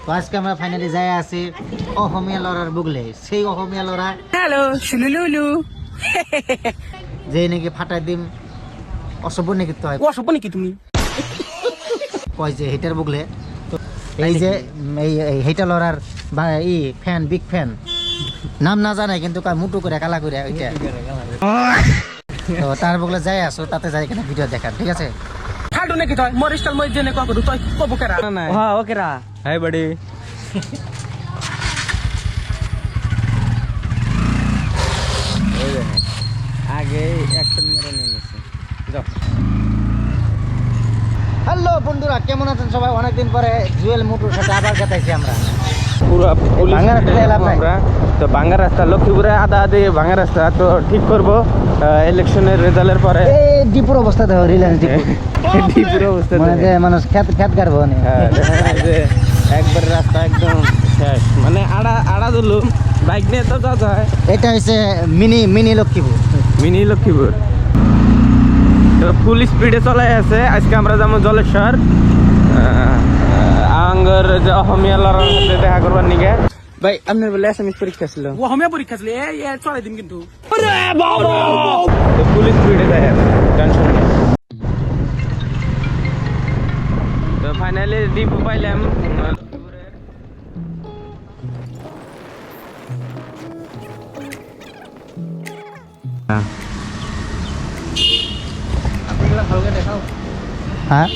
তো আজকে আমরা ফাইনালি যাই আছি অসমীয়া লড়ার বুগলে সেই অসমীয়া লড়া হ্যালো শুনুলুলু যে নাকি ফাটাই দিম অসভ্য নাকি তো হয় অসভ্য নাকি তুমি কয় যে হেটার বুগলে তো এই যে এই হেটা লড়ার বা ই ফ্যান বিগ ফ্যান নাম না জানে কিন্তু কয় মুটু করে কালা করে ওইটা তো তার বুগলে যাই আসো তাতে যাই কিনা ভিডিও দেখার ঠিক আছে ফালতু নাকি তুই মোর স্টাইল মই জেনে কো তুই কব কেরা হ্যাঁ ওকে রা হাই বাড়ি আগে অ্যাকশন মেরে নিয়েছে যাও হ্যালো বন্ধুরা কেমন আছেন সবাই অনেকদিন পরে জুয়েল মুটুর সাথে আবার কাটাইছি আমরা পুরো ভাঙা রাস্তা এলাম নাই। তো ভাঙা রাস্তা লক্ষ্মীপুরে আদা আদি ভাঙা রাস্তা তো ঠিক করবো ইলেকশনের রেজাল্টের পরে এই ডিপুর অবস্থা দেখো রিলায়েন্স ডিপু ডিপুর অবস্থা মানে যে মানুষ খেত খেত গাড়বো নি হ্যাঁ দেখা যায় যে একবার রাস্তা একদম শেষ মানে আড়া দিলু বাইক নিয়ে তো যাওয়া যায় এটা হচ্ছে মিনি লক্ষ্মীপুর মিনি লক্ষ্মীপুর তো ফুল স্পিডে চলে আছে আজকে আমরা যেমন জলেশ্বর আঙ্গর যে অসমীয়া লড়ার সাথে দেখা করবার নিগে ভাই আপনার বলে এসএমএস পরীক্ষা ছিল ও হোমিও পরীক্ষা ছিল এই চলে দিন কিন্তু তো ফুল স্পিডে যায় টেনশন নেই তো ফাইনালি ডিপো পাইলাম হ্যাঁ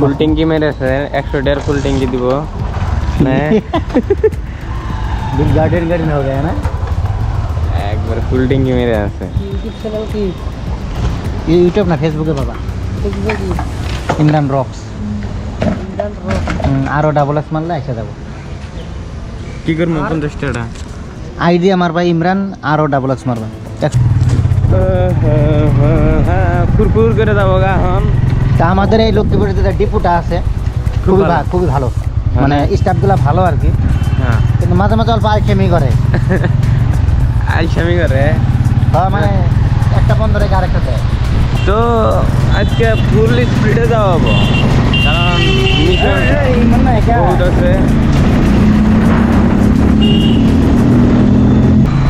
ফুল ট্যাঙ্কি মেরেছে 100 ফুল ট্যাঙ্কি দিব बिग गार्डन हो गया ना একবার ফুল ট্যাঙ্কি মেরে আছে ये यूट्यूब ना फेसबुक है बाबा इमरान रॉक्स आरो डबल एस मारले ऐसे देबो কি করব 50 টাকা आईडी আমার ভাই ইমরান আরো ডাবল এক্স মারবা ফুরফুর করে দাও গা হন তা আমাদের এই লক্ষ্মীপুরে যে ডিপুটা আছে খুবই ভালো মানে স্টাফগুলো ভালো আর কি হ্যাঁ কিন্তু মাঝে মাঝে অল্প আইকেমি করে আইসামি করে হ্যাঁ মানে একটা বন্ধ রেখে আরেকটা দেয় তো আজকে ফুল স্পিডে যাওয়াবো কারণ মিশন বহুত আছে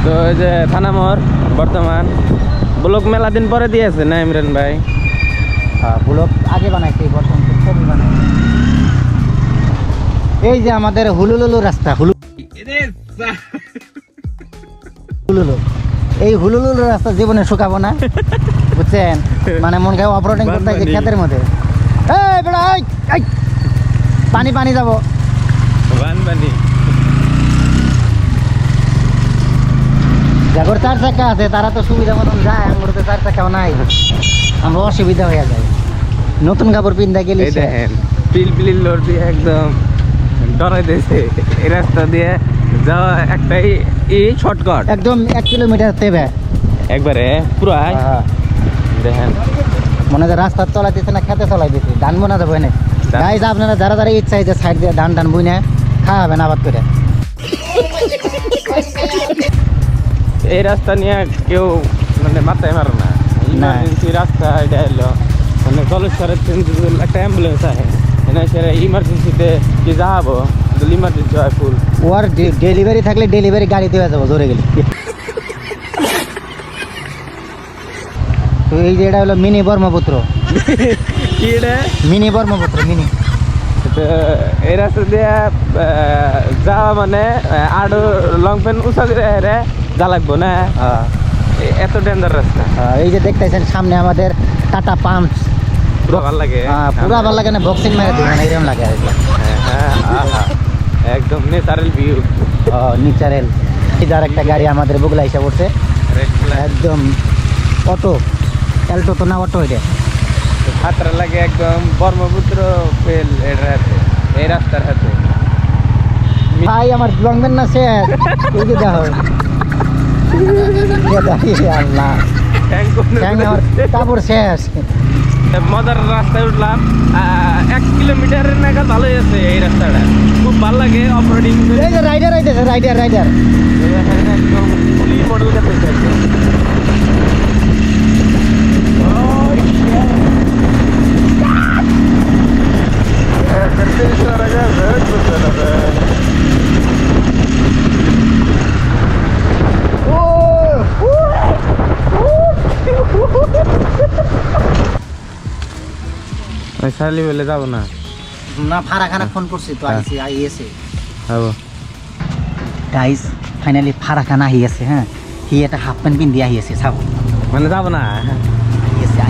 তো এই যে থানামর বর্তমান ব্লক মেলা দিন পরে দিয়েছে না ইমরান ভাই ব্লক আগে বানাইছে বর্তমান ছবি বানাই এই যে আমাদের হুলুলুলু রাস্তা হুলুলু এই হুলুলুলু রাস্তা জীবনে শুকাবো না বুঝছেন মানে মন খায় অপারেটিং করতে হয় যে ক্ষেতের মধ্যে এই বেড়া এই পানি যাবো বানবানি যাগর 4 চাকা আছে তারা তো সুবিধা মতন যায় আমার তো 4 চাকাও নাই আমরা অসুবিধা হয়ে যায় নতুন কাপড় পিন্দা গেলে এই দেখেন পিল লোড দিয়ে একদম ডরাই দিয়েছে এই রাস্তা দিয়ে যাওয়া একটাই শর্টকাট একদম 1 কিলোমিটার তেবে একবারে পুরো দেখেন মনে হয় রাস্তা চলাইতেছে না খেতে চলাই দিতে ধান বোনা যাবো এনে গাইজ আপনারা যারা ইচ্ছা যে সাইড দিয়ে ধান বুনে খাওয়াবেন আবাদ করে এই রাস্তা নিয়ে কেউ মানে মাথায় মারো না ইমার্জেন্সি রাস্তা এটা এলো মানে জলেশ্বরের একটা অ্যাম্বুলেন্স আছে এনে সেটা ইমার্জেন্সিতে কি যাবো ইমার্জেন্সি হয় ফুল ওর ডেলিভারি থাকলে ডেলিভারি গাড়িতে হয়ে যাবো জোরে গেলে তো এই যে এটা হলো মিনি ব্রহ্মপুত্র কি এটা মিনি ব্রহ্মপুত্র মিনি তো এই রাস্তা দিয়ে যাওয়া মানে আরো লং পেন উঁচা করে হেরে যা লাগবো না এত ডেঞ্জার রাস্তা এই যে দেখতেছেন সামনে আমাদের টাটা পাম্প পুরো ভালো লাগে পুরো ভালো লাগে না বক্সিং মেরে দিই মানে এরকম লাগে আর কি একদম ন্যাচারাল ভিউ নিচারেল যার একটা গাড়ি আমাদের বুগলা এসে পড়ছে একদম অটো অ্যাল্টো তো না অটো এটা খাতরা লাগে একদম ব্রহ্মপুত্র ফেল এর হাতে এই রাস্তার হাতে ভাই আমার লংবেন না সে এই যে দেখো আল্লাহ আমার কাপড় শেষ মজার রাস্তায় উঠলাম 1 কিলোমিটারের নাগাদ ভালোই আছে এই রাস্তাটা খুব ভালো লাগে অফরোডিং এই যে রাইডার আইতেছে রাইডার একদম ফুলি মডেল কাছে শালি বলে যাবো না না ফারাখানা ফোন করছি তো হ্যাঁ। আইএসএ যাবো গাইস ফাইনালি ফারাখানা আইএসএ হ্যাঁ হি একটা হাফ প্যান্ট পিন দিয়ে আইএসএ ছাও মানে যাবো না আইএসএ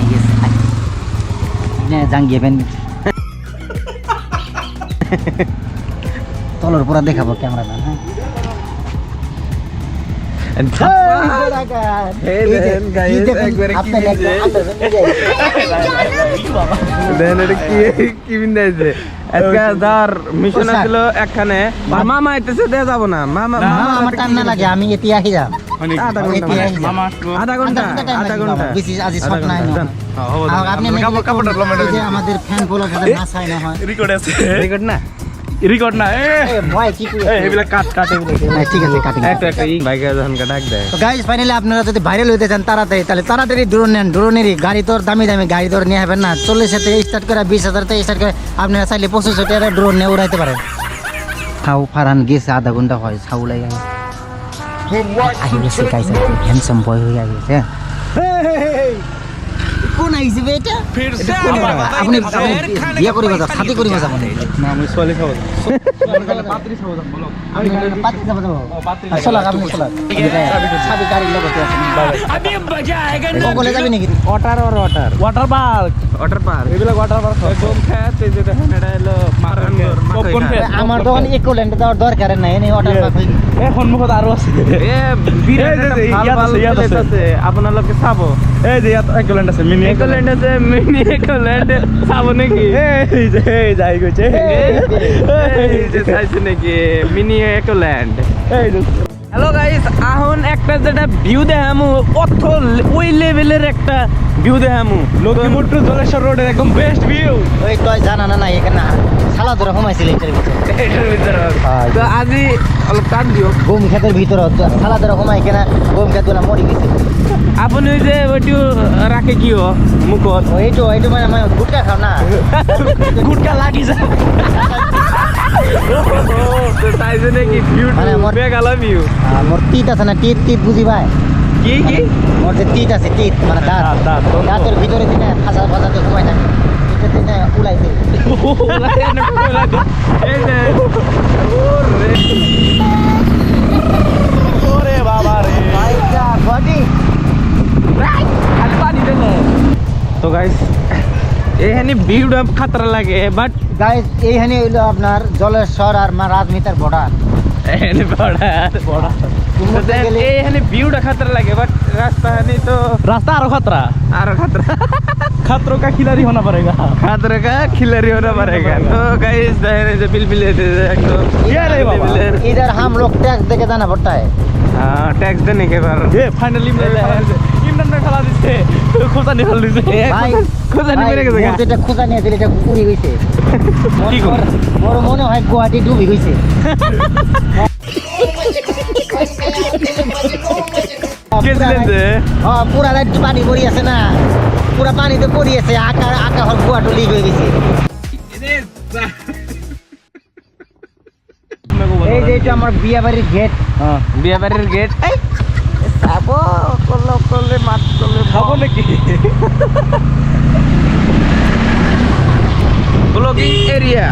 নে জাঙ্গিয়ে প্যান্ট তলর পুরা দেখাবো ক্যামেরাম্যান হ্যাঁ কি বিন্দাইছে আজকে যার মিশন ছিল একখানে মামা আইতেছে দেয়া যাবো না মামা আমার টান না লাগে আমি এটি আহি যাম আধা ঘন্টা বেশি আজি সব নাই আপনি আমাদের ফ্যান ফলোয়ার সাথে না চাই না হয় রেকর্ড না রিকর্ড না ভয় কি এইবিলাক কাট ঠিক আছে কাটি একটা বাইকে যখন ডাক দেয় তো গাইস ফাইনালি আপনারা যদি ভাইরাল হইতে চান তাড়াতাড়ি ড্রোন নেন ড্রোনেরই গাড়ি তোর দামি গাড়ি তোর নিয়ে হবেন না 40 থেকে স্টার্ট করে 20,000 থেকে স্টার্ট করে আপনারা চাইলে 25 টাকা ড্রোন নিয়ে উড়াইতে পারেন খাও ফারান গেছে আধা ঘন্টা হয় ছাউ লাগে আহি গেছে গাইস হ্যান্ডসাম বয় হয়ে গেছে কোন আইছে বেটা আপনি বিয়া করিব যা সাথী করিব যাব না আমি সোয়ালি খাবো আপনি পাতি যাব চলা আপনি চলা সাবি গাড়ি লগতে আছে আমি মজা আয়েগা না কোলে যাবি নাকি ওয়াটার পার্ক এইবিলাক ওয়াটার পার্ক একদম খেতে যে দেখেন এটা হলো পপকর্ন আমার তখন ইকোল্যান্ড যাওয়ার দরকার নাই এই ওয়াটার পার্ক এখন মুখত আরো আছে এ বিরাট একটা আছে আপনাদেরকে চাবো এই যে একল্যান্ড আছে মিনি একল্যান্ড আছে মিনি একল্যান্ড চাবো নাকি এই যে যাই গইছে এই যে চাইছে নাকি মিনি একল্যান্ড এই যে হ্যালো গাইস এখন একটা যেটা ভিউ দেখামু অত ওই লেভেলের একটা ভিউ দেখামু লক্ষ্মীপুর টু জলেশ্বর রোডের একদম বেস্ট ভিউ ওই তো জানা না এখানে সালা ধরে ঘুমাইছিল এটার ভিতরে এটার ভিতরে তো আজি অলপ টান দিও গম ক্ষেতের ভিতরে সালা ধরে ঘুমাই কেনা গম ক্ষেত গুলা মরি গেছে আপনি ওই যে ওইটু রাখে কিও মুখত এইটো মানে গুটকা খাও না গুটকা লাগি যায় তো চাইছে নাকি ভিউ মানে আমার- বেগালা ভিউ মোর টিট আছে না টিট বুঝি ভাই কি মোর যে টিট আছে টিট মানে দাঁত দাঁতের ভিতরে দিনে ফাঁসা ফাঁসাতে ঘুমাই থাকে এটা দিনে উলাই দেয় এই যে ওরে বাবা রে বডি তো গাইস এখানে ভিউটা খাতরা লাগে বাট গাইস এইখানে হইলো আপনার জলেশ্বর আর রাজমিতার বর্ডার এখানে বড় এখানে ভিউটা খাতরা লাগে বাট রাস্তা হানি তো रास्ता आरो खतरा আর খাতরা खतरों का खिलाड़ी होना पड़ेगा खातरे का खिलाड़ी होना पड़ेगा तो गाइस देखने जो बिल एकदम ये रे बाबा। इधर हम लोग टैक्स देके जाना पड़ता है हाँ टैक्स देने के बाद ये फाइनली इंडियन में खिला दिसे खोजा निकाल दिसे ভাই খোঁজা নিয়ে বেড়ে গেছে গা। যেটা খোঁজা নিয়ে দিলে এটা উড়ে গেছে কি করব? মোর মনে হয় গুয়াহাটি ডুবে গেছে গেছিলেন যে হ্যাঁ পুরা রাত পানি পড়ি আছে না পুরা পানিতে পড়ি আছে আকা হল গুয়াহাটি লিক হয়ে গেছে এই যে এটা আমার বিয়া বাড়ির গেট हाँ বিয়া বাড়ির গেট যাবো করলে মাত করলে খাবো নাকি ব্লগিং এরিয়া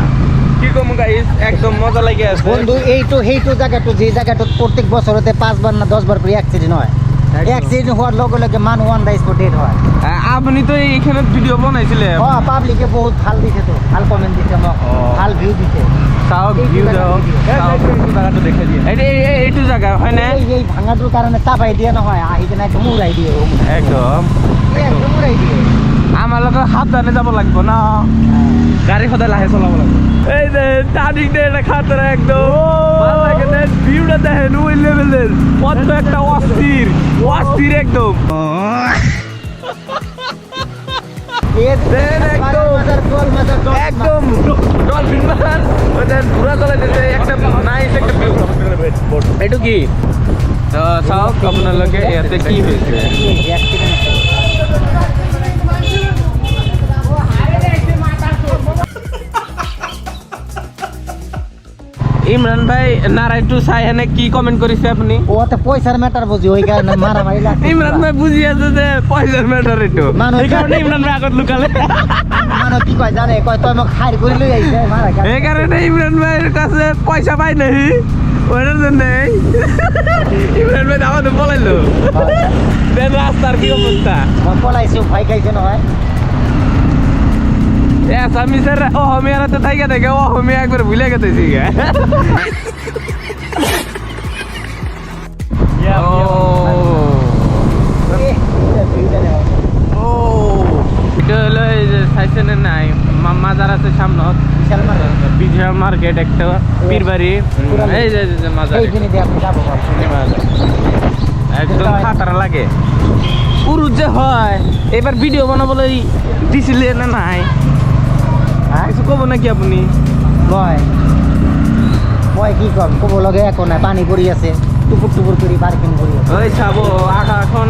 কি কম গাইস একদম মজা লাগে আছে বন্ধু এইটো জায়গাটা যে জায়গাটা প্রত্যেক বছরতে 5 বার না 10 বার করে অ্যাক্সিডেন্ট হয় অ্যাক্সিডেন্ট হওয়ার লগে লগে ওয়ান দা স্পট ডেট হয় আপনি তো এইখানে ভিডিও বানাইছিলেন হ্যাঁ পাবলিকে বহুত ভাল দিছে তো ভাল কমেন্ট দিছে মোক ভাল ভিউ দিছে তাও ভিউ দাও জায়গাটা দেখে দিয়ে এইটু জায়গা হয় না এই ভাঙাটোর কারণে চাপাই দিয়ে নহয় আহি কেনে একদম উড়াই দিয়ে একদম একদম উড়াই দিয়ে আমার লোক হাত দানে যাব লাগবো না গাড়ি সদায় লাহে চলাব লাগে এই যে টার্নিং দে এটা খাতরা একদম ভালো লাগে না ভিউটা দেখেন ওই লেভেলের কত একটা অস্থির একদম একদম ডলফিন মার ওদের পুরা চলে যেতে একটা নাইস একটা ভিউ এটা কি তো সব আপনার লোকে এতে কি হয়েছে ইমরান ভাই নারাই টু সাই এনে কি কমেন্ট করেছে আপনি? ও তো পয়সার ম্যাটার বুঝি, ওই কারণে মারামারি লাগছে। ইমরান ভাই বুঝি আছে যে পয়সার ম্যাটার একটু, মানুষ এই কারণে ইমরান ভাই আগত লুকালে। মানুষ কি কয় জানে, কয় তুই আমাকে হাইর করে লই আইছে মারা গেল। এই কারণে ইমরান ভাইয়ের কাছে পয়সা পাই নাই, ওইটার জন্য ইমরান ভাই আমাদের বলাইলো দেন রাস্তার কি অবস্থা। পলাইছে ভয় খাইছে না হয়। আসামিসের অহমিয়ারাতে থাইকে দেখে অহমিয়া একবার ভুলে গেতেছি গে। এটা হলো এই যে সাইসেনের নাই মাজার আছে সামনে, বিশাল মারা। বিশাল মার্কেট একটা পীরবাড়ি, এই যে মাজার এই দিনে দিয়ে আপনি যাবো ভাবছি। একদম খাতারা লাগে। পুরুষ যে হয় এবার ভিডিও বানাবলে দিছিলে না নাই হ্যাঁ কিছু কব নাকি আপনি? বয় বয় কি কম কব লগে এখন না, পানি পড়ি আছে টুপুর টুপুর করি পার্কিং করি আছে। ওই ছাবো আখা এখন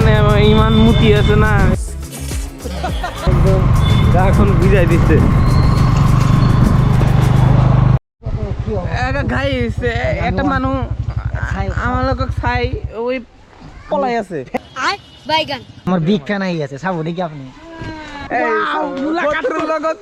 ইমান মুতি আছে না, এখন বুঝাই দিচ্ছে। গাইস একটা মানুষ আমার লোক ছাই ওই পলাই আছে। আমার বিগ ফ্যান আই আছে, সাবো দেখি আপনি। এই মুলাকাতের লগত